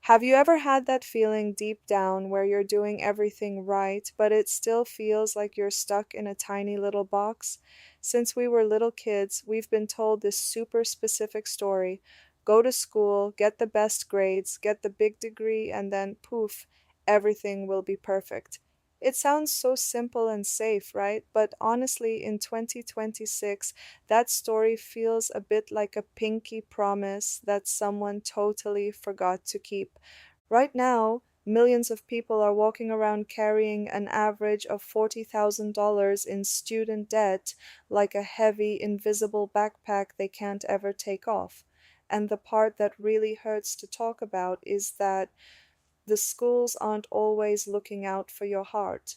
Have you ever had that feeling deep down where you're doing everything right, but it still feels like you're stuck in a tiny little box? Since we were little kids, we've been told this super specific story: go to school, get the best grades, get the big degree, and then poof, everything will be perfect. It sounds so simple and safe, right? But honestly, in 2026, that story feels a bit like a pinky promise that someone totally forgot to keep. Right now, millions of people are walking around carrying an average of $40,000 in student debt like a heavy, invisible backpack they can't ever take off. And the part that really hurts to talk about is that the schools aren't always looking out for your heart.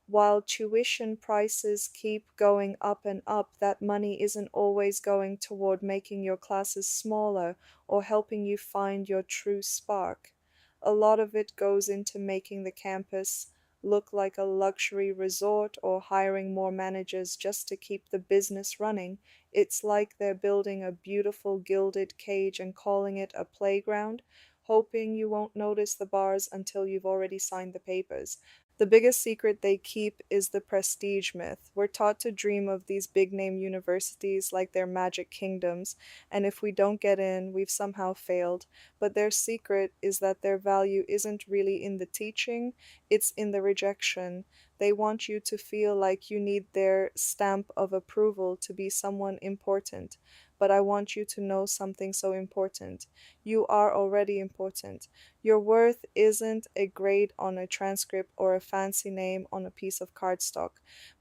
While tuition prices keep going up and up, that money isn't always going toward making your classes smaller or helping you find your true spark. A lot of it goes into making the campus look like a luxury resort or hiring more managers just to keep the business running. It's like they're building a beautiful gilded cage and calling it a playground, hoping you won't notice the bars until you've already signed the papers. The biggest secret they keep is the prestige myth. We're taught to dream of these big name universities like they're magic kingdoms, and if we don't get in, we've somehow failed. But their secret is that their value isn't really in the teaching, it's in the rejection. They want you to feel like you need their stamp of approval to be someone important. But I want you to know something so important. You are already important. Your worth isn't a grade on a transcript or a fancy name on a piece of cardstock.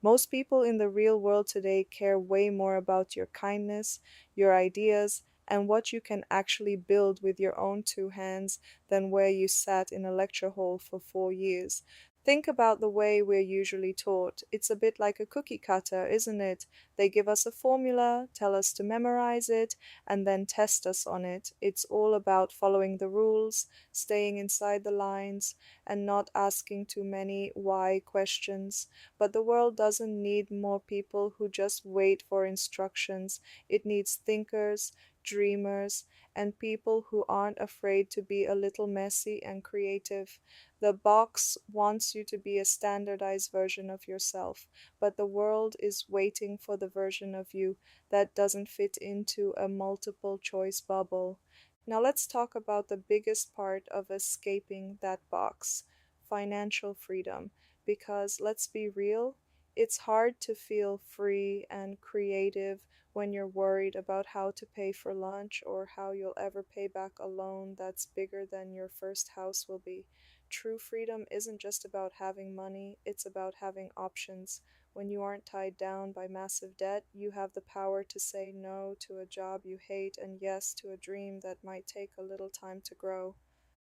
Most people in the real world today care way more about your kindness, your ideas, and what you can actually build with your own two hands than where you sat in a lecture hall for 4 years. Think about the way we're usually taught. It's a bit like a cookie cutter, isn't it? They give us a formula, tell us to memorize it, and then test us on it. It's all about following the rules, staying inside the lines, and not asking too many why questions. But the world doesn't need more people who just wait for instructions. It needs thinkers, dreamers, and people who aren't afraid to be a little messy and creative. The box wants you to be a standardized version of yourself, but the world is waiting for the version of you that doesn't fit into a multiple choice bubble. Now let's talk about the biggest part of escaping that box: financial freedom. Because let's be real, it's hard to feel free and creative when you're worried about how to pay for lunch or how you'll ever pay back a loan that's bigger than your first house will be. True freedom isn't just about having money, it's about having options. When you aren't tied down by massive debt, you have the power to say no to a job you hate and yes to a dream that might take a little time to grow.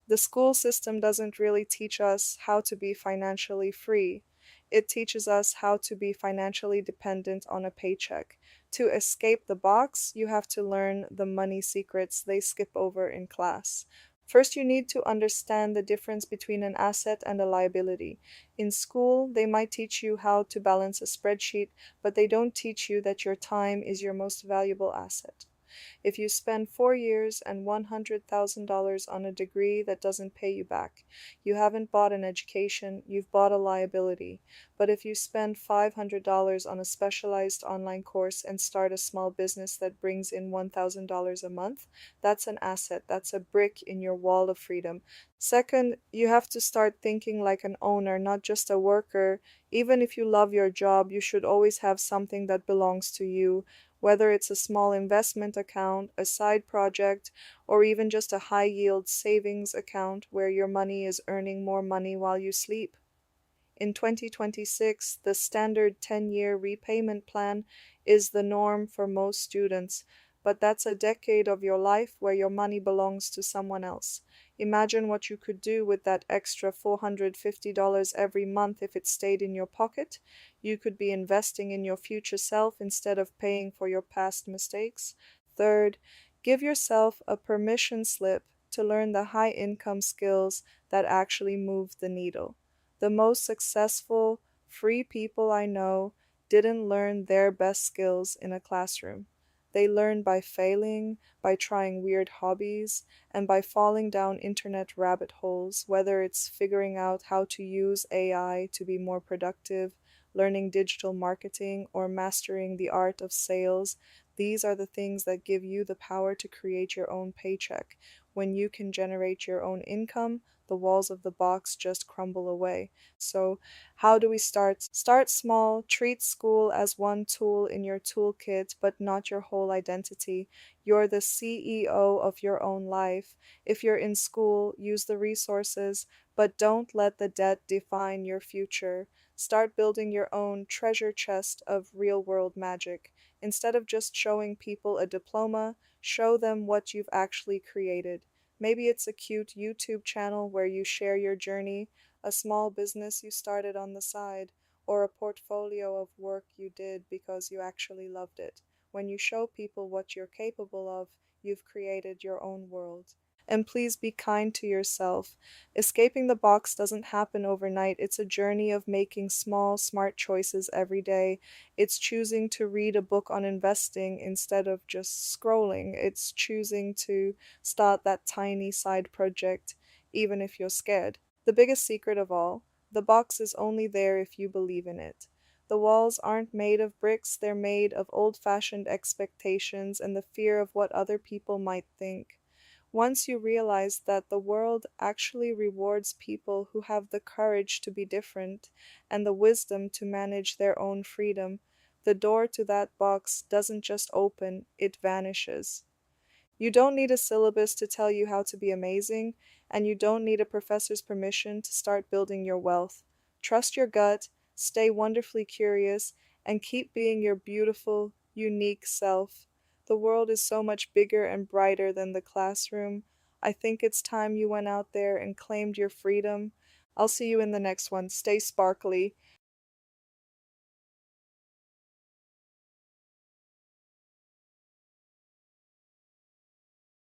The school system doesn't really teach us how to be financially free. It teaches us how to be financially dependent on a paycheck. To escape the box, you have to learn the money secrets they skip over in class. First, you need to understand the difference between an asset and a liability. In school, they might teach you how to balance a spreadsheet, but they don't teach you that your time is your most valuable asset. If you spend 4 years and $100,000 on a degree that doesn't pay you back, you haven't bought an education, you've bought a liability. But if you spend $500 on a specialized online course and start a small business that brings in $1,000 a month, that's an asset, that's a brick in your wall of freedom. Second, you have to start thinking like an owner, not just a worker. Even if you love your job, you should always have something that belongs to you, whether it's a small investment account, a side project, or even just a high yield savings account where your money is earning more money while you sleep. In 2026, the standard 10-year repayment plan is the norm for most students, but that's a decade of your life where your money belongs to someone else. Imagine what you could do with that extra $450 every month if it stayed in your pocket. You could be investing in your future self instead of paying for your past mistakes. Third, give yourself a permission slip to learn the high income skills that actually move the needle. The most successful, free people I know didn't learn their best skills in a classroom. They learn by failing, by trying weird hobbies, and by falling down internet rabbit holes, whether it's figuring out how to use AI to be more productive, learning digital marketing, or mastering the art of sales. These are the things that give you the power to create your own paycheck. When you can generate your own income, the walls of the box just crumble away. So, how do we start? Start small, treat school as one tool in your toolkit, but not your whole identity. You're the CEO of your own life. If you're in school, use the resources, but don't let the debt define your future. Start building your own treasure chest of real world magic. Instead of just showing people a diploma, show them what you've actually created. Maybe it's a cute YouTube channel where you share your journey, a small business you started on the side, or a portfolio of work you did because you actually loved it. When you show people what you're capable of, you've created your own world. And please be kind to yourself. Escaping the box doesn't happen overnight. It's a journey of making small, smart choices every day. It's choosing to read a book on investing instead of just scrolling. It's choosing to start that tiny side project, even if you're scared. The biggest secret of all, the box is only there if you believe in it. The walls aren't made of bricks, they're made of old fashioned expectations and the fear of what other people might think. Once you realize that the world actually rewards people who have the courage to be different and the wisdom to manage their own freedom, the door to that box doesn't just open, it vanishes. You don't need a syllabus to tell you how to be amazing, and you don't need a professor's permission to start building your wealth. Trust your gut, stay wonderfully curious, and keep being your beautiful, unique self. The world is so much bigger and brighter than the classroom. I think it's time you went out there and claimed your freedom. I'll see you in the next one. Stay sparkly.